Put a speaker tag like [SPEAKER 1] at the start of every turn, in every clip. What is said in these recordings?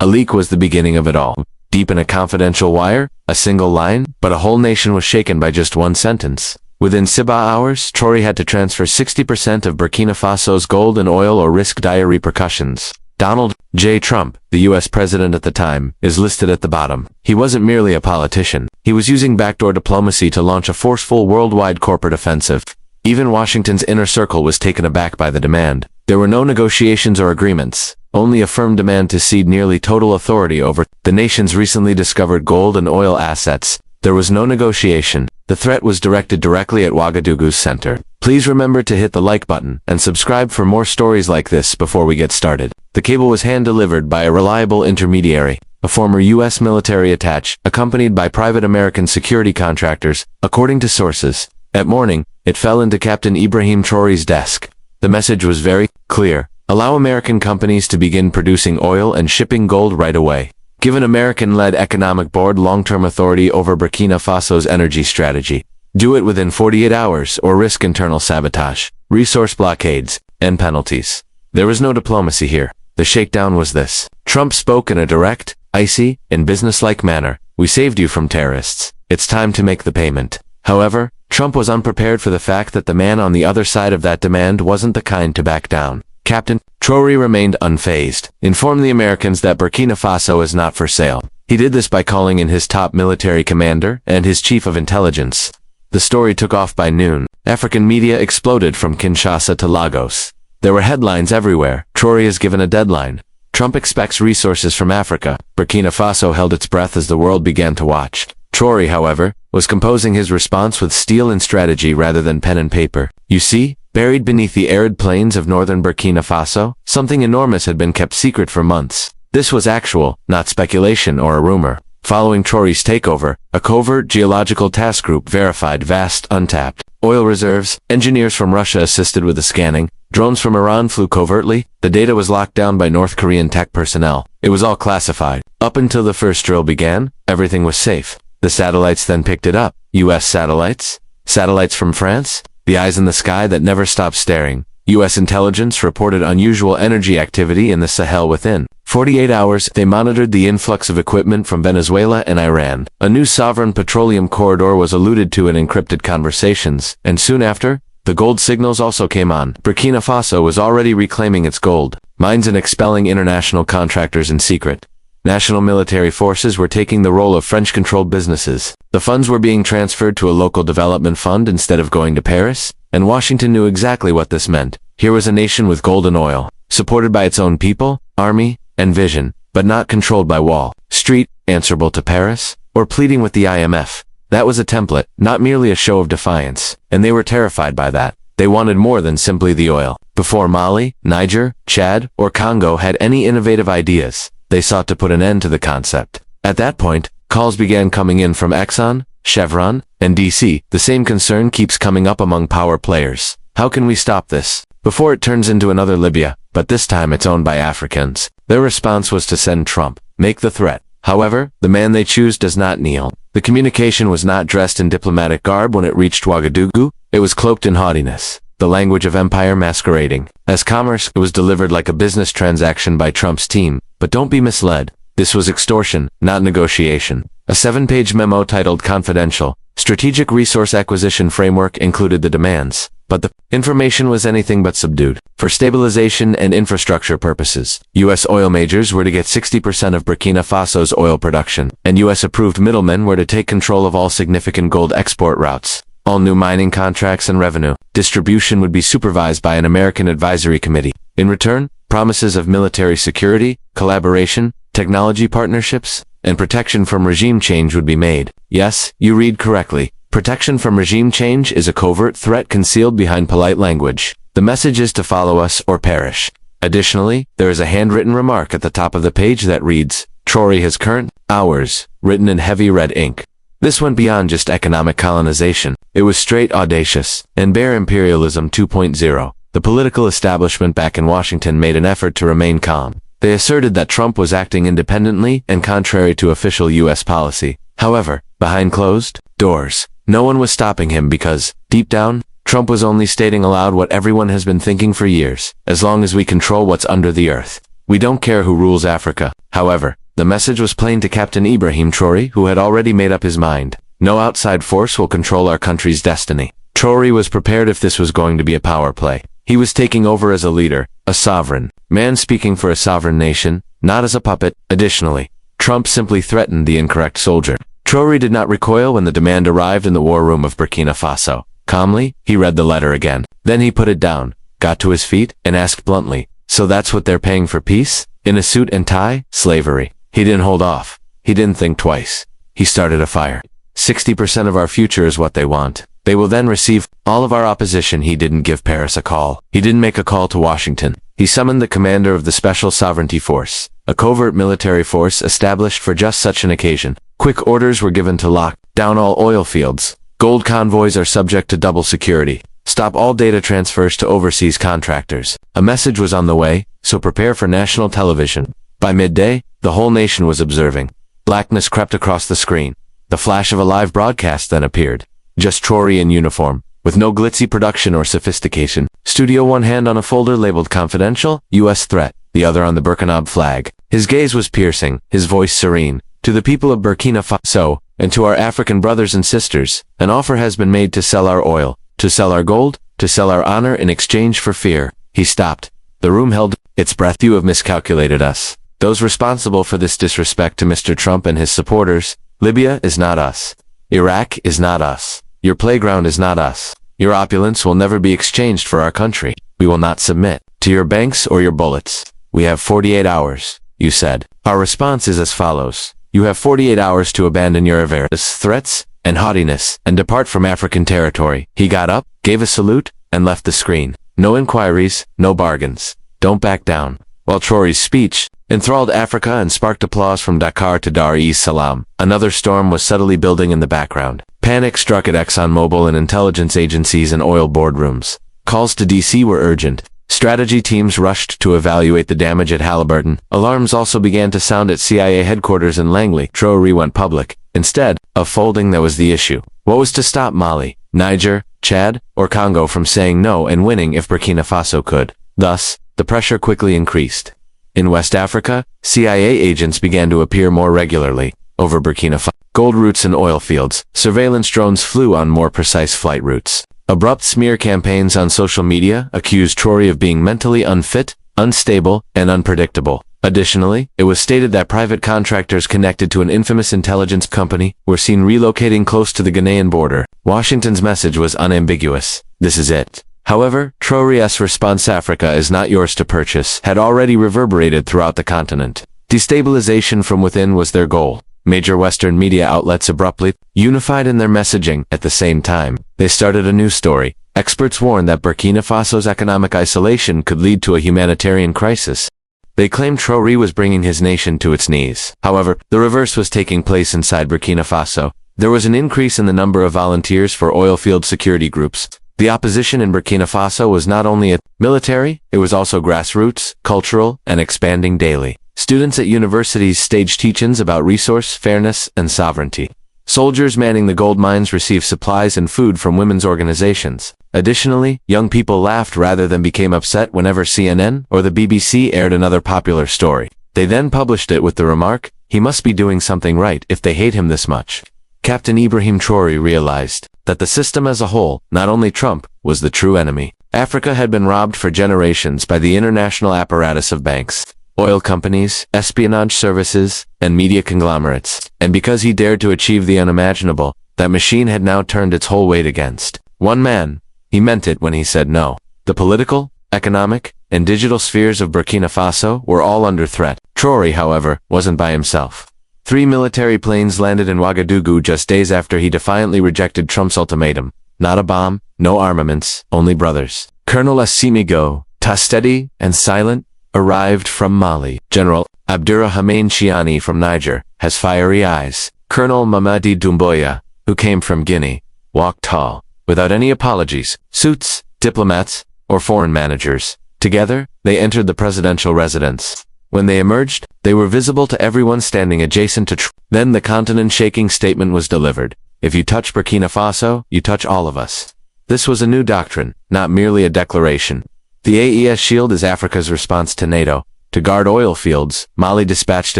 [SPEAKER 1] A leak was the beginning of it all. Deep in a confidential wire, a single line, but a whole nation was shaken by just one sentence. Within hours, Traoré had to transfer 60% of Burkina Faso's gold and oil or risk dire repercussions. Donald J. Trump, the U.S. president at the time, is listed at the bottom. He wasn't merely a politician. He was using backdoor diplomacy to launch a forceful worldwide corporate offensive. Even Washington's inner circle was taken aback by the demand. There were no negotiations or agreements, only a firm demand to cede nearly total authority over the nation's recently discovered gold and oil assets. There was no negotiation. The threat was directed directly at Ouagadougou's center. Please remember to hit the like button and subscribe for more stories like this before we get started. The cable was hand-delivered by a reliable intermediary, a former U.S. military attaché, accompanied by private American security contractors, according to sources. At morning, it fell into Captain Ibrahim Traoré's desk. The message was very clear. Allow American companies to begin producing oil and shipping gold right away. Give an American-led economic board long-term authority over Burkina Faso's energy strategy. Do it within 48 hours or risk internal sabotage, resource blockades, and penalties. There was no diplomacy here. The shakedown was this. Trump spoke in a direct, icy, and businesslike manner. We saved you from terrorists. It's time to make the payment. However, Trump was unprepared for the fact that the man on the other side of that demand wasn't the kind to back down. Captain Traoré remained unfazed. Inform the Americans that Burkina Faso is not for sale. He did this by calling in his top military commander and his chief of intelligence. The story took off by noon. African media exploded from Kinshasa to Lagos. There were headlines everywhere. Traoré is given a deadline. Trump expects resources from Africa. Burkina Faso held its breath as the world began to watch. Traoré, however, was composing his response with steel and strategy rather than pen and paper. You see, buried beneath the arid plains of northern Burkina Faso, something enormous had been kept secret for months. This was actual, not speculation or a rumor. Following Traoré's takeover, a covert geological task group verified vast, untapped oil reserves. Engineers from Russia assisted with the scanning. Drones from Iran flew covertly. The data was locked down by North Korean tech personnel. It was all classified. Up until the first drill began, everything was safe. The satellites then picked it up. U.S. satellites? Satellites from France? The eyes in the sky that never stopped staring. U.S. intelligence reported unusual energy activity in the Sahel within 48 hours. They monitored the influx of equipment from Venezuela and Iran. A new sovereign petroleum corridor was alluded to in encrypted conversations, and soon after, the gold signals also came on. Burkina Faso was already reclaiming its gold mines and expelling international contractors in secret. National military forces were taking the role of French-controlled businesses. The funds were being transferred to a local development fund instead of going to Paris, and Washington knew exactly what this meant. Here was a nation with gold and oil, supported by its own people, army, and vision, but not controlled by Wall Street, answerable to Paris, or pleading with the IMF. That was a template, not merely a show of defiance, and they were terrified by that. They wanted more than simply the oil. Before Mali, Niger, Chad, or Congo had any innovative ideas, they sought to put an end to the concept. At that point, calls began coming in from Exxon, Chevron, and DC. The same concern keeps coming up among power players. How can we stop this before it turns into another Libya, but this time it's owned by Africans? Their response was to send Trump, make the threat. However, the man they choose does not kneel. The communication was not dressed in diplomatic garb when it reached Ouagadougou. It was cloaked in haughtiness, the language of empire masquerading as commerce. It was delivered like a business transaction by Trump's team. But don't be misled. This was extortion, not negotiation. A 7-page memo titled Confidential Strategic Resource Acquisition Framework included the demands, but the information was anything but subdued. For stabilization and infrastructure purposes, U.S. oil majors were to get 60% of Burkina Faso's oil production, and U.S.-approved middlemen were to take control of all significant gold export routes. All new mining contracts and revenue distribution would be supervised by an American advisory committee. In return, promises of military security, collaboration, technology partnerships, and protection from regime change would be made. Yes, you read correctly. Protection from regime change is a covert threat concealed behind polite language. The message is to follow us or perish. Additionally, there is a handwritten remark at the top of the page that reads, Traoré has current hours, written in heavy red ink. This went beyond just economic colonization. It was straight audacious and bare imperialism 2.0. The political establishment back in Washington made an effort to remain calm. They asserted that Trump was acting independently and contrary to official U.S. policy. However, behind closed doors, no one was stopping him because, deep down, Trump was only stating aloud what everyone has been thinking for years. As long as we control what's under the earth, We don't care who rules Africa. However, the message was plain to Captain Ibrahim Traoré, who had already made up his mind. No outside force will control our country's destiny. Traoré was prepared if this was going to be a power play. He was taking over as a leader, a sovereign man speaking for a sovereign nation, not as a puppet. Additionally, Trump simply threatened the incorrect soldier. Traoré did not recoil when the demand arrived in the war room of Burkina Faso. Calmly, he read the letter again. Then he put it down, got to his feet, and asked bluntly, "So that's what they're paying for peace? In a suit and tie? Slavery." He didn't hold off. He didn't think twice. He started a fire. 60% of our future is what they want. They will then receive all of our opposition. He didn't give Paris a call. He didn't make a call to Washington. He summoned the commander of the Special Sovereignty Force, a covert military force established for just such an occasion. Quick orders were given to lock down all oil fields. Gold convoys are subject to double security. Stop all data transfers to overseas contractors. A message was on the way, so prepare for national television. By midday, the whole nation was observing. Blackness crept across the screen. The flash of a live broadcast then appeared. Just Traoré in uniform, with no glitzy production or sophistication. Studio, one hand on a folder labeled confidential, U.S. threat, the other on the Burkina flag. His gaze was piercing, his voice serene. To the people of Burkina Faso, and to our African brothers and sisters, an offer has been made to sell our oil, to sell our gold, to sell our honor in exchange for fear. He stopped. The room held its breath. You have miscalculated us. Those responsible for this disrespect to Mr. Trump and his supporters. Libya is not us. Iraq is not us. Your playground is not us. Your opulence will never be exchanged for our country. We will not submit to your banks or your bullets. We have 48 hours, you said. Our response is as follows. You have 48 hours to abandon your avarice, threats, and haughtiness, and depart from African territory. He got up, gave a salute, and left the screen. No inquiries, no bargains. Don't back down. While Traoré's speech enthralled Africa and sparked applause from Dakar to Dar es Salaam, another storm was subtly building in the background. Panic struck at ExxonMobil and intelligence agencies and oil boardrooms. Calls to D.C. were urgent. Strategy teams rushed to evaluate the damage at Halliburton. Alarms also began to sound at CIA headquarters in Langley. Traoré went public. Instead of folding, that was the issue. What was to stop Mali, Niger, Chad, or Congo from saying no and winning if Burkina Faso could? Thus, the pressure quickly increased. In West Africa, CIA agents began to appear more regularly over Burkina Faso. Gold routes and oil fields. Surveillance drones flew on more precise flight routes. Abrupt smear campaigns on social media accused Traoré of being mentally unfit, unstable, and unpredictable. Additionally, it was stated that private contractors connected to an infamous intelligence company were seen relocating close to the Ghanaian border. Washington's message was unambiguous. This is it. However, Traoré's response, Africa is not yours to purchase, had already reverberated throughout the continent. Destabilization from within was their goal. Major Western media outlets abruptly unified in their messaging. At the same time, they started a new story. Experts warned that Burkina Faso's economic isolation could lead to a humanitarian crisis. They claimed Traoré was bringing his nation to its knees. However, the reverse was taking place inside Burkina Faso. There was an increase in the number of volunteers for oilfield security groups. The opposition in Burkina Faso was not only military, it was also grassroots, cultural, and expanding daily. Students at universities staged teach-ins about resource, fairness, and sovereignty. Soldiers manning the gold mines received supplies and food from women's organizations. Additionally, young people laughed rather than became upset whenever CNN or the BBC aired another popular story. They then published it with the remark, "He must be doing something right if they hate him this much." Captain Ibrahim Traoré realized that the system as a whole, not only Trump, was the true enemy. Africa had been robbed for generations by the international apparatus of banks, oil companies, espionage services, and media conglomerates. And because he dared to achieve the unimaginable, that machine had now turned its whole weight against one man. He meant it when he said no. The political, economic, and digital spheres of Burkina Faso were all under threat. Traoré, however, wasn't by himself. 3 military planes landed in Ouagadougou just days after he defiantly rejected Trump's ultimatum. Not a bomb, no armaments, only brothers. Colonel Assimi Go, steady and silent, arrived from Mali. General Abdurrahmane Chiani from Niger has fiery eyes. Colonel Mamadi Doumbouya, who came from Guinea, walked tall, without any apologies. Suits, diplomats, or foreign managers. Together, they entered the presidential residence. When they emerged, they were visible to everyone standing adjacent to Then the continent-shaking statement was delivered. If you touch Burkina Faso, you touch all of us. This was a new doctrine, not merely a declaration. The AES shield is Africa's response to NATO. To guard oil fields, Mali dispatched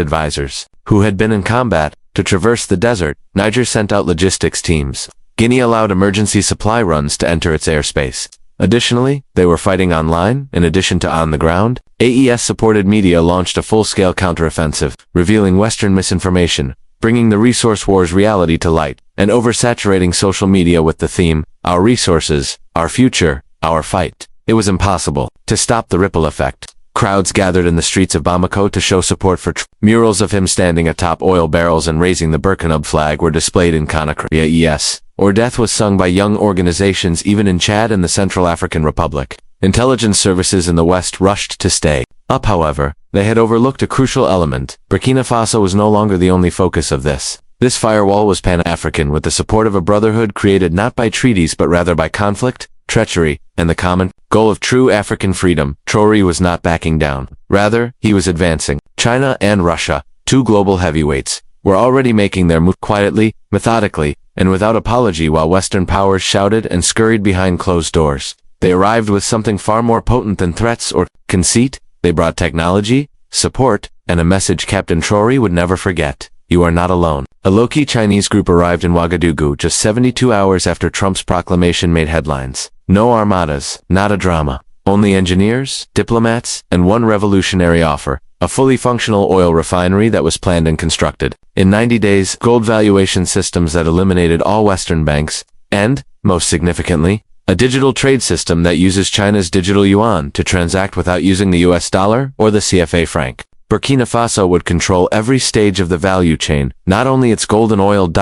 [SPEAKER 1] advisors, who had been in combat. To traverse the desert, Niger sent out logistics teams. Guinea allowed emergency supply runs to enter its airspace. Additionally, they were fighting online, in addition to on the ground. AES-supported media launched a full-scale counteroffensive, revealing Western misinformation, bringing the resource war's reality to light, and oversaturating social media with the theme, "Our resources, our future, our fight." It was impossible to stop the ripple effect. Crowds gathered in the streets of Bamako to show support for Murals of him standing atop oil barrels and raising the Burkina flag were displayed in Conakry. AES, or death was sung by young organizations even in Chad and the Central African Republic. Intelligence services in the West rushed to stay up, however. They had overlooked a crucial element. Burkina Faso was no longer the only focus of this. This firewall was Pan-African, with the support of a brotherhood created not by treaties but rather by conflict, treachery, and the common goal of true African freedom. Traoré was not backing down. Rather, he was advancing. China and Russia, two global heavyweights, were already making their move quietly, methodically, and without apology while Western powers shouted and scurried behind closed doors. They arrived with something far more potent than threats or conceit. They brought technology, support, and a message Captain Traoré would never forget. You are not alone. A low-key Chinese group arrived in Ouagadougou just 72 hours after Trump's proclamation made headlines. No armadas, not a drama. Only engineers, diplomats, and one revolutionary offer. A fully functional oil refinery that was planned and constructed. In 90 days, gold valuation systems that eliminated all Western banks. And, most significantly, a digital trade system that uses China's digital yuan to transact without using the US dollar or the CFA franc. Burkina Faso would control every stage of the value chain, not only its golden oil.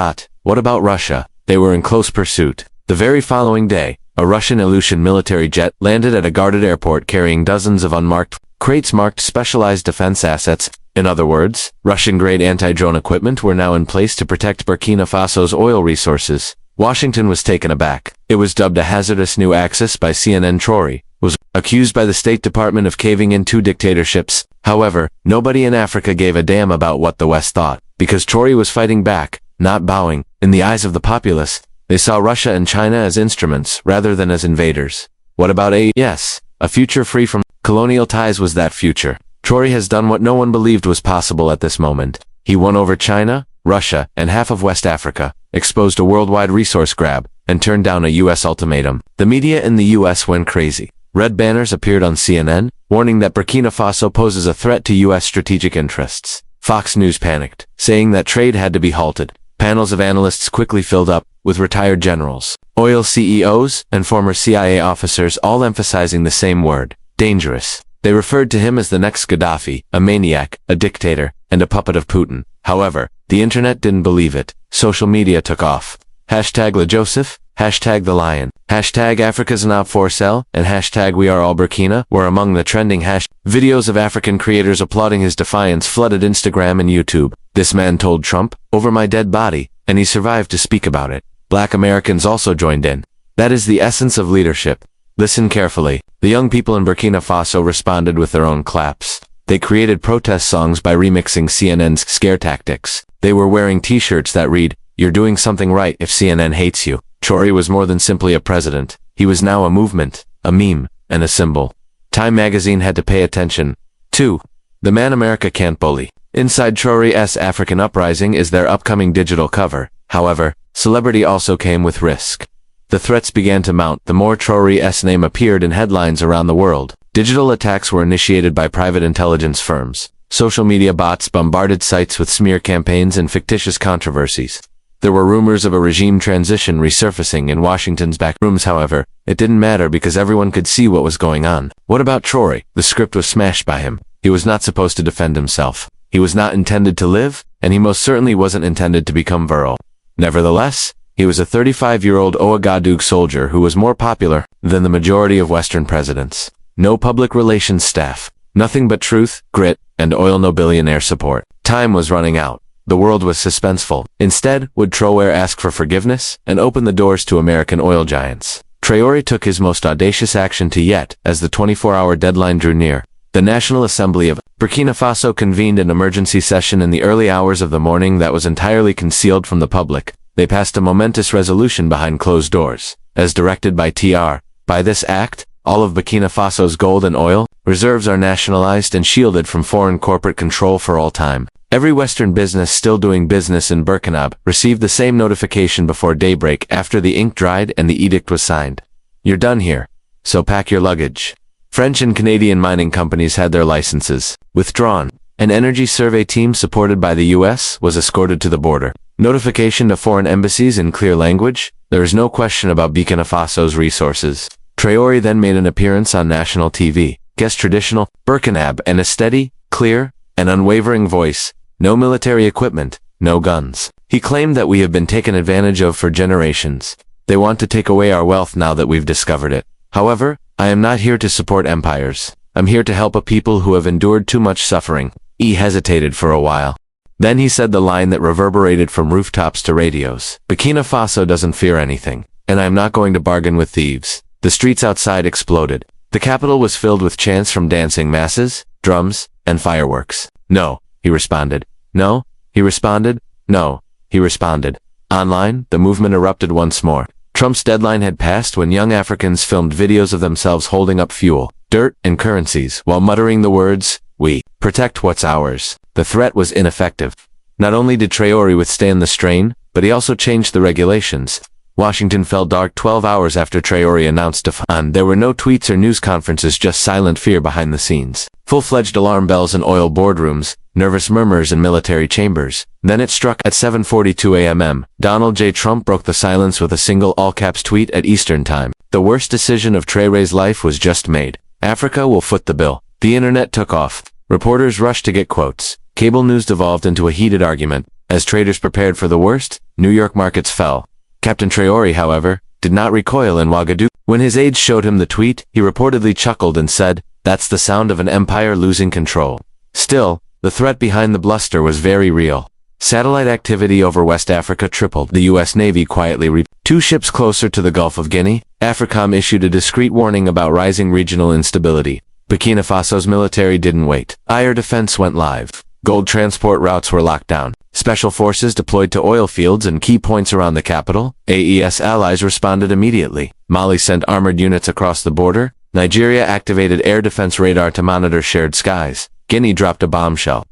[SPEAKER 1] What about Russia? They were in close pursuit. The very following day, a Russian Ilyushin military jet landed at a guarded airport carrying dozens of unmarked crates marked specialized defense assets. In other words, Russian-grade anti-drone equipment were now in place to protect Burkina Faso's oil resources. Washington was taken aback. It was dubbed a hazardous new axis by CNN. Traoré was accused by the State Department of caving in two dictatorships. However, nobody in Africa gave a damn about what the West thought, because Traoré was fighting back, not bowing. In the eyes of the populace, they saw Russia and China as instruments rather than as invaders. What about AES? A future free from colonial ties was that future. Traoré has done what no one believed was possible at this moment. He won over China, Russia, and half of West Africa, exposed a worldwide resource grab, and turned down a US ultimatum. The media in the US went crazy. Red banners appeared on CNN, warning that Burkina Faso poses a threat to US strategic interests. Fox News panicked, saying that trade had to be halted. Panels of analysts quickly filled up, with retired generals, oil CEOs, and former CIA officers all emphasizing the same word: dangerous. They referred to him as the next Gaddafi, a maniac, a dictator, and a puppet of Putin. However, the internet didn't believe it. Social media took off. Hashtag LaJoseph, hashtag The Lion, hashtag Africa's not for sale, and hashtag We Are All Burkina were among the trending videos of African creators applauding his defiance flooded Instagram and YouTube. This man told Trump, "Over my dead body," and he survived to speak about it. Black Americans also joined in. That is the essence of leadership. Listen carefully. The young people in Burkina Faso responded with their own claps. They created protest songs by remixing CNN's scare tactics. They were wearing t-shirts that read, "You're doing something right if CNN hates you." Traoré was more than simply a president. He was now a movement, a meme, and a symbol. Time magazine had to pay attention. 2. The man America can't bully. Inside Traoré's African Uprising is their upcoming digital cover. However, celebrity also came with risk. The threats began to mount the more Traoré's name appeared in headlines around the world. Digital attacks were initiated by private intelligence firms. Social media bots bombarded sites with smear campaigns and fictitious controversies. There were rumors of a regime transition resurfacing in Washington's back rooms. However, it didn't matter because everyone could see what was going on. What about Traoré? The script was smashed by him. He was not supposed to defend himself. He was not intended to live, and he most certainly wasn't intended to become virile. Nevertheless, he was a 35-year-old Ouagadougou soldier who was more popular than the majority of Western presidents. No public relations staff. Nothing but truth, grit, and oil no billionaire support. Time was running out. The world was suspenseful. Instead, would Traoré ask for forgiveness and open the doors to American oil giants? Traoré took his most audacious action to yet, as the 24-hour deadline drew near. The National Assembly of Burkina Faso convened an emergency session in the early hours of the morning that was entirely concealed from the public. They passed a momentous resolution behind closed doors, as directed by TR. By this act, All of Burkina Faso's gold and oil reserves are nationalized and shielded from foreign corporate control for all time. Every Western business still doing business in Burkina received the same notification before daybreak after the ink dried and the edict was signed. You're done here, so pack your luggage. French and Canadian mining companies had their licenses withdrawn. An energy survey team supported by the U.S. was escorted to the border. Notification to foreign embassies in clear language. There is no question about Burkina Faso's resources. Traoré then made an appearance on national TV. Guessed traditional Burkina and a steady, clear, and unwavering voice. No military equipment, no guns. He claimed that we have been taken advantage of for generations. They want to take away our wealth now that we've discovered it. However, I am not here to support empires. I'm here to help a people who have endured too much suffering. He hesitated for a while. Then he said the line that reverberated from rooftops to radios. Burkina Faso doesn't fear anything, and I am not going to bargain with thieves. The streets outside exploded. The capital was filled with chants from dancing masses, drums, and fireworks. No, he responded. No, he responded. No, he responded. Online, the movement erupted once more. Trump's deadline had passed when young Africans filmed videos of themselves holding up fuel, dirt, and currencies while muttering the words, "We protect what's ours." The threat was ineffective. Not only did Traoré withstand the strain, but he also changed the regulations. Washington fell dark 12 hours after Traoré announced defund. There were no tweets or news conferences, just silent fear behind the scenes. Full-fledged alarm bells in oil boardrooms, nervous murmurs in military chambers. Then it struck at 7:42 a.m. Donald J. Trump broke the silence with a single all-caps tweet at Eastern Time. The worst decision of Traoré's life was just made. Africa will foot the bill. The internet took off. Reporters rushed to get quotes. Cable news devolved into a heated argument. As traders prepared for the worst, New York markets fell. Captain Traoré, however, did not recoil in Ouagadougou. When his aides showed him the tweet, he reportedly chuckled and said, "That's the sound of an empire losing control." Still, the threat behind the bluster was very real. Satellite activity over West Africa tripled. The U.S. Navy quietly two ships closer to the Gulf of Guinea. AFRICOM issued a discreet warning about rising regional instability. Burkina Faso's military didn't wait. Air defense went live. Gold transport routes were locked down. Special forces deployed to oil fields and key points around the capital. AES allies responded immediately. Mali sent armored units across the border. Nigeria activated air defense radar to monitor shared skies. Guinea dropped a bombshell.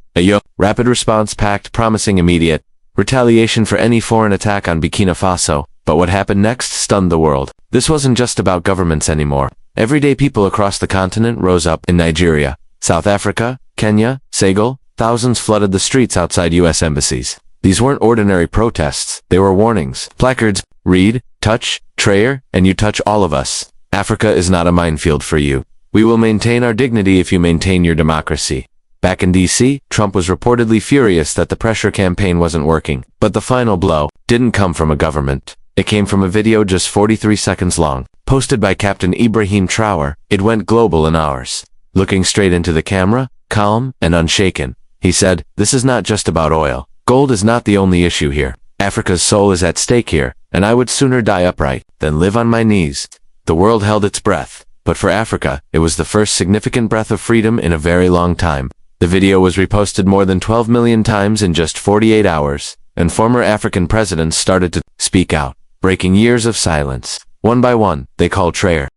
[SPEAKER 1] Rapid response pact promising immediate retaliation for any foreign attack on Burkina Faso. But what happened next stunned the world. This wasn't just about governments anymore. Everyday people across the continent rose up. In Nigeria, South Africa, Kenya, Senegal, thousands flooded the streets outside U.S. embassies. These weren't ordinary protests, they were warnings. Placards, read, touch, Traoré, and you touch all of us. Africa is not a minefield for you. We will maintain our dignity if you maintain your democracy. Back in D.C., Trump was reportedly furious that the pressure campaign wasn't working. But the final blow didn't come from a government. It came from a video just 43 seconds long, posted by Captain Ibrahim Traoré. It went global in hours. Looking straight into the camera, calm and unshaken, he said, "This is not just about oil. Gold is not the only issue here. Africa's soul is at stake here, and I would sooner die upright than live on my knees." The world held its breath, but for Africa, it was the first significant breath of freedom in a very long time. The video was reposted more than 12 million times in just 48 hours, and former African presidents started to speak out, breaking years of silence. One by one, they called Traoré